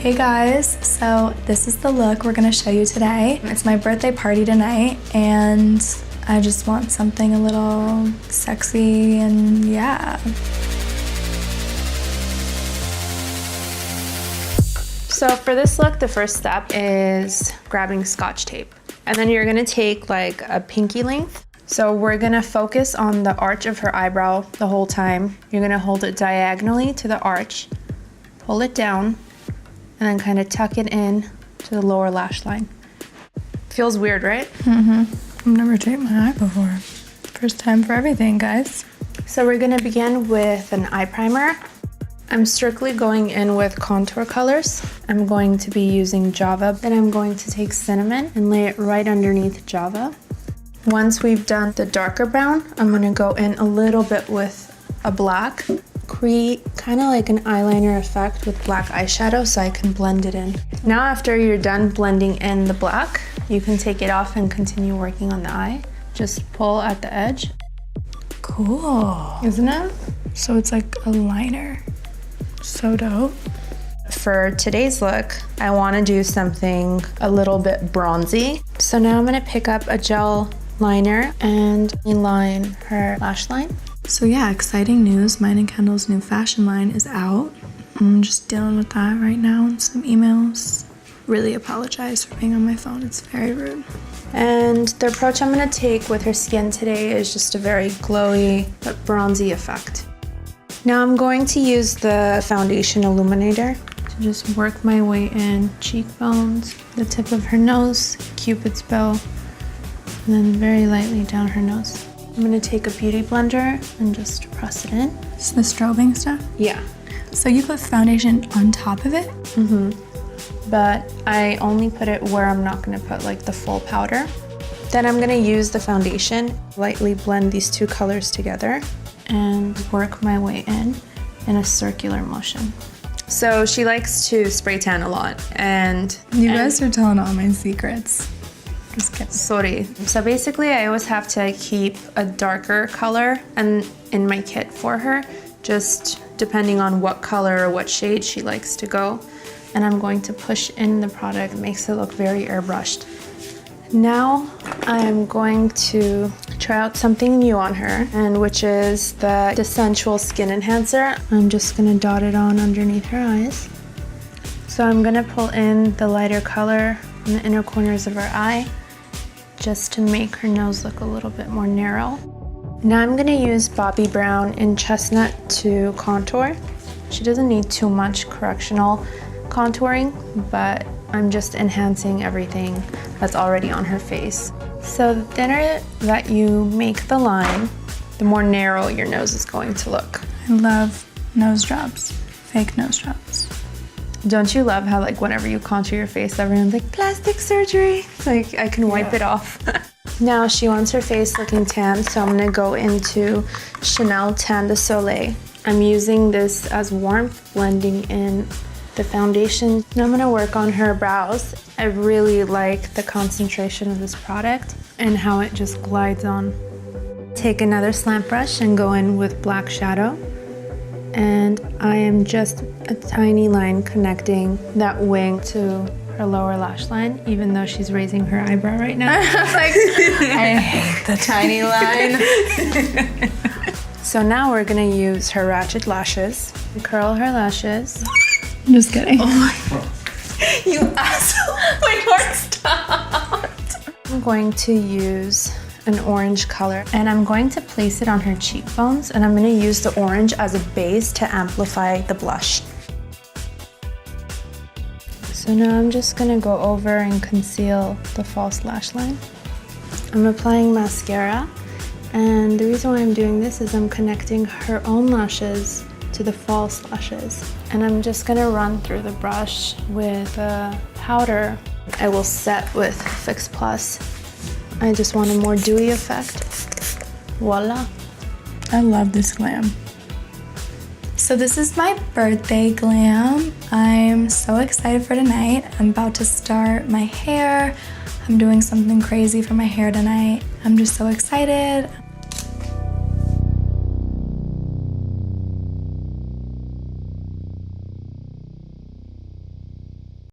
Hey guys, so this is the look we're gonna show you today. It's my birthday party tonight and I just want something a little sexy and yeah. So for this look, the first step is grabbing Scotch tape. And then you're gonna take like a pinky length. So we're gonna focus on the arch of her eyebrow the whole time. You're gonna hold it diagonally to the arch, pull it down, and then kind of tuck it in to the lower lash line. Feels weird, right? I've never taped my eye before. First time for everything, guys. So we're gonna begin with an eye primer. I'm strictly going in with contour colors. I'm going to be using Java. Then I'm going to take cinnamon and lay it right underneath Java. Once we've done the darker brown, I'm gonna go in a little bit with a black. Create kind of like an eyeliner effect with black eyeshadow so I can blend it in. Now after you're done blending in the black, you can take it off and continue working on the eye. Just pull at the edge. Cool. Isn't it? So it's like a liner. So dope. For today's look, I want to do something a little bit bronzy. So now I'm going to pick up a gel liner and line her lash line. So yeah, exciting news. Mine and Kendall's new fashion line is out. I'm just dealing with that right now and some emails. Really apologize for being on my phone. It's very rude. And the approach I'm going to take with her skin today is just a very glowy but bronzy effect. Now I'm going to use the foundation illuminator to just work my way in cheekbones, the tip of her nose, Cupid's bow, and then very lightly down her nose. I'm gonna take a beauty blender and just press it in. It's the strobing stuff? Yeah. So you put foundation on top of it? But I only put it where I'm not gonna put like the full powder. Then I'm gonna use the foundation, lightly blend these two colors together and work my way in a circular motion. So she likes to spray tan a lot and You guys are telling all my secrets. Just kidding. Sorry. So basically I always have to keep a darker color and in my kit for her, just depending on what color or what shade she likes to go. And I'm going to push in the product. It makes it look very airbrushed. Now I'm going to try out something new on her, and which is the Sensual Skin Enhancer. I'm just gonna dot it on underneath her eyes. So I'm gonna pull in the lighter color in the inner corners of her eye, just to make her nose look a little bit more narrow. Now I'm gonna use Bobbi Brown in Chestnut to contour. She doesn't need too much correctional contouring, but I'm just enhancing everything that's already on her face. So the thinner that you make the line, the more narrow your nose is going to look. I love nose jobs, fake nose jobs. Don't you love how like whenever you contour your face, everyone's like, plastic surgery? It's like, I can wipe it off. Now she wants her face looking tan, so I'm gonna go into Chanel Tan de Soleil. I'm using this as warmth, blending in the foundation. Now I'm gonna work on her brows. I really like the concentration of this product and how it just glides on. Take another slant brush and go in with black shadow. And I am just a tiny line connecting that wing to her lower lash line, even though she's raising her eyebrow right now. Like, I hate the tiny line. So now we're gonna use her ratchet lashes. Curl her lashes. I'm just kidding. Oh my, you asshole, my heart stopped. I'm going to use an orange color and I'm going to place it on her cheekbones, and I'm going to use the orange as a base to amplify the blush. So now I'm just going to go over and conceal the false lash line. I'm applying mascara, and the reason why I'm doing this is I'm connecting her own lashes to the false lashes. And I'm just going to run through the brush with a powder. I will set with Fix Plus. I just want a more dewy effect. Voila. I love this glam. So this is my birthday glam. I'm so excited for tonight. I'm about to start my hair. I'm doing something crazy for my hair tonight. I'm just so excited.